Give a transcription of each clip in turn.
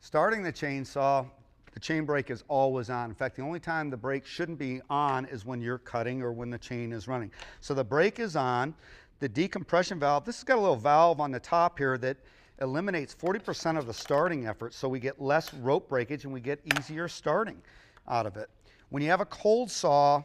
Starting the chainsaw, the chain brake is always on. In fact, the only time the brake shouldn't be on is when you're cutting or when the chain is running. So the brake is on. The decompression valve, this has got a little valve on the top here that eliminates 40% of the starting effort, so we get less rope breakage and we get easier starting out of it. When you have a cold saw,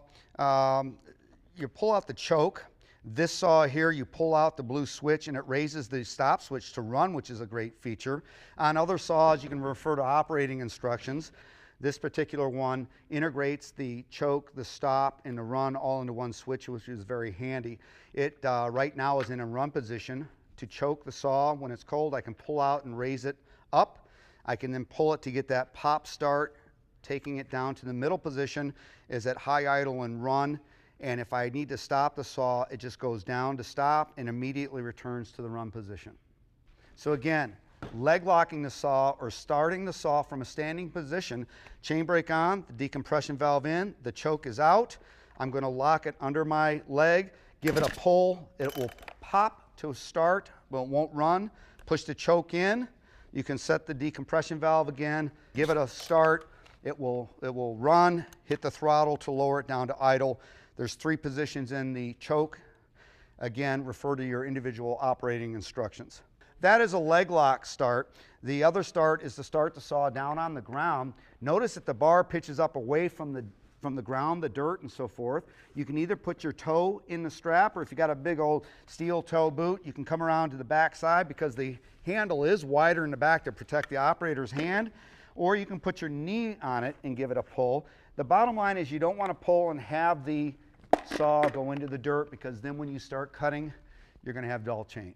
you pull out the choke. This saw here, you pull out the blue switch and it raises the stop switch to run, which is a great feature. On other saws, you can refer to operating instructions. This particular one integrates the choke, the stop, and the run all into one switch, which is very handy. It right now is in a run position. To choke the saw when it's cold, I can pull out and raise it up. I can then pull it to get that pop start. Taking it down to the middle position is at high idle and run. And if I need to stop the saw, it just goes down to stop and immediately returns to the run position. So again, leg locking the saw or starting the saw from a standing position, chain brake on, the decompression valve in, the choke is out. I'm going to lock it under my leg, give it a pull. It will pop to start, but it won't run. Push the choke in. You can set the decompression valve again, give it a start. It will run, hit the throttle to lower it down to idle. There's 3 positions in the choke. Again, refer to your individual operating instructions. That is a leg lock start. The other start is to start the saw down on the ground. Notice that the bar pitches up away from the ground, the dirt and so forth. You can either put your toe in the strap, or if you got a big old steel toe boot, you can come around to the back side because the handle is wider in the back to protect the operator's hand, or you can put your knee on it and give it a pull. The bottom line is you don't want to pull and have the saw go into the dirt, because then when you start cutting, you're going to have dull chain.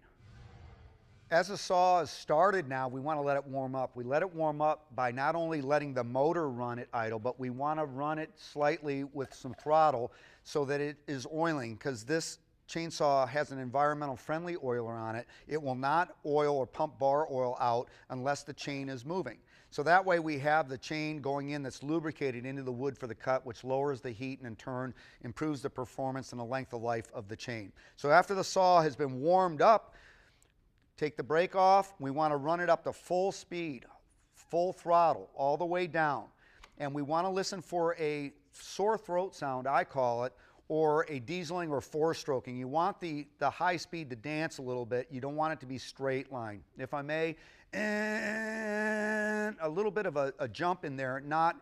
As the saw is started now, we want to let it warm up. We let it warm up by not only letting the motor run at idle, but we want to run it slightly with some throttle so that it is oiling, because this chainsaw has an environmental friendly oiler on it. It will not oil or pump bar oil out unless the chain is moving. So that way we have the chain going in that's lubricated into the wood for the cut, which lowers the heat and in turn improves the performance and the length of life of the chain. So after the saw has been warmed up, take the brake off. We want to run it up to full speed, full throttle, all the way down. And we want to listen for a sore throat sound, I call it, or a dieseling or 4-stroking. You want the high speed to dance a little bit. You don't want it to be straight line. If I may, and a little bit of a jump in there, not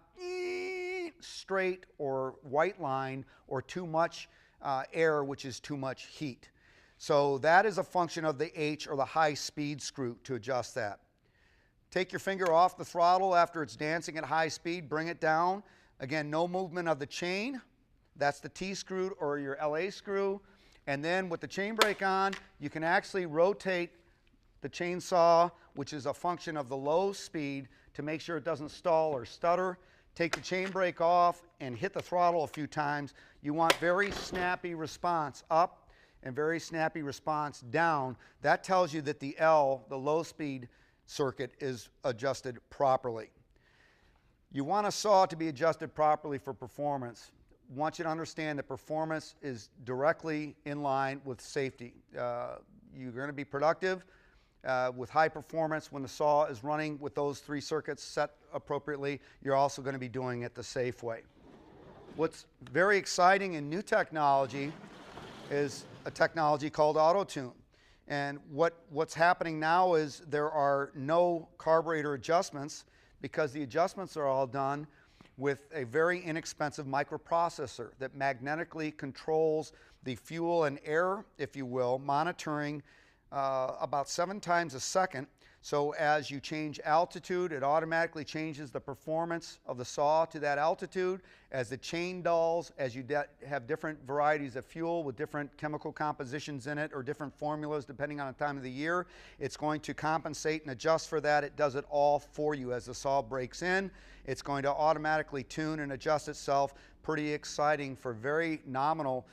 straight or white line or too much air, which is too much heat. So that is a function of the H, or the high speed screw, to adjust that. Take your finger off the throttle after it's dancing at high speed, bring it down. Again, no movement of the chain. That's the T screw or your LA screw. And then with the chain brake on, you can actually rotate the chainsaw, which is a function of the low speed, to make sure it doesn't stall or stutter. Take the chain brake off and hit the throttle a few times. You want very snappy response up and very snappy response down. That tells you that the L, the low speed circuit, is adjusted properly. You want a saw to be adjusted properly for performance. I want you to understand that performance is directly in line with safety. You're going to be productive with high performance when the saw is running with those 3 circuits set appropriately. You're also going to be doing it the safe way. What's very exciting in new technology is a technology called auto-tune. And what's happening now is there are no carburetor adjustments, because the adjustments are all done with a very inexpensive microprocessor that magnetically controls the fuel and air, if you will, monitoring about 7 times a second. So as you change altitude, it automatically changes the performance of the saw to that altitude. As the chain dulls, as you have different varieties of fuel with different chemical compositions in it, or different formulas depending on the time of the year, it's going to compensate and adjust for that. It does it all for you. As the saw breaks in, it's going to automatically tune and adjust itself. Pretty exciting for very nominal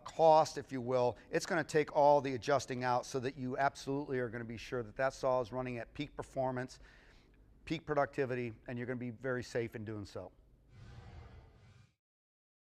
cost, if you will. It's going to take all the adjusting out so that you absolutely are going to be sure that that saw is running at peak performance, peak productivity, and you're going to be very safe in doing so.